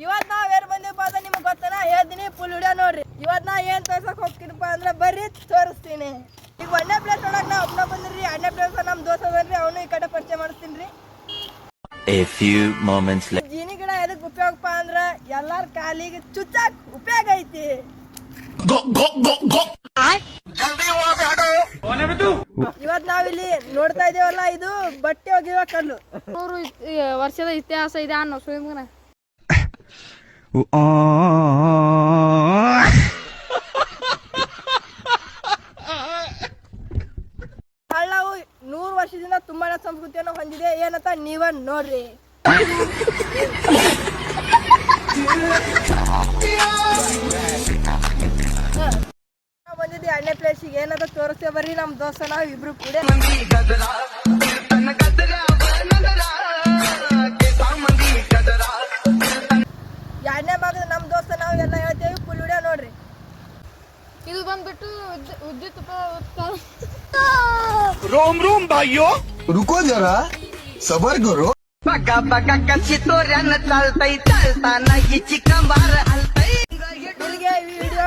ಇವತ್ ನಾವ್ ಏನ್ ಬಂದಿಪ್ಪ ಅಂತ ನಿಮ್ಗೆ ಗೊತ್ತನ ಹೇಳ್ತೀನಿ. ಫುಲ್ ವಿಡಿಯೋ ನೋಡ್ರಿ. ಇವತ್ ನಾ ಏನ್ ತೋರ್ಸಕ್ ಹೋಗ್ತೀನಪ್ಪ ಅಂದ್ರೆ ಬರ್ರಿ ತೋರಿಸ್ತೀನಿ. ಈಗ 1ನೇ ಪ್ಲೇಸ್ ಒಳಗ್ ನಾ ಒಬ್ಬನ ಬಂದಿರಿ. 2ನೇ ಪ್ಲೇಸ್ ನಮ್ ದೋಸ್ತ ಅದನ್ರಿ, ಅವನು ಈ ಕಡೆ ಪರಿಚಯ ಮಾಡಿಸ್ತೀನಿ. A few moments later. Jeeni ಗಿಡ ಎದಕ್ ಉಪಯೋಗಪ್ಪ ಅಂದ್ರ ಎಲ್ಲಾರ ಕಾಲಿಗೆ ಚುಚ್ಚಾಕ್ ಉಪಯೋಗ ಐತಿ. ಇವತ್ ನಾವಿಲ್ಲಿ ನೋಡ್ತಾ ಇದೀವಲ್ಲ, ಇದು ಬಟ್ಟೆ ಒಗೆಯುವ ಕಲ್ಲು. 100 ವರ್ಷದ ಇತಿಹಾಸ ಇದೆ ಅನ್ನೋ ಸುಮ್ಮನೆ. ಹಳ್ಳವು 100 ವರ್ಷದಿಂದ ತುಂಬಾನೇ ಸಂಸ್ಕೃತಿಯನ್ನು ಹೊಂದಿದೆ. ಏನಂತ ನೀವ ನೋಡ್ರಿ. ಬಂದಿದ್ದೆ 2ನೇ ಪ್ಲೇಸಿಗೆ. ಏನಂತ ತೋರಿಸ್ತೇವೆ ಬರ್ರಿ. ನಮ್ ದೋಸ್ತ ನಾವ್ ಇಬ್ರು ಕೂಡ 2ನೇ ಭಾಗದ ನಮ್ ದೋಸ್ತ ನಾವ್ ಎಲ್ಲ ಹೇಳ್ತೇವೆ. ಫುಲ್ ವಿಡಿಯೋ ನೋಡ್ರಿ. ಇದು ಬಂದ್ಬಿಟ್ಟು ವಿದ್ಯುತ್ रोम रोम भाइयों रुको जरा सबर करो. बघा बघा कशी तोऱ्यानं चालतय चालताना हिची कंबार हलतय. ಇಲ್ಲಿಗೆ ಈ ವಿಡಿಯೋ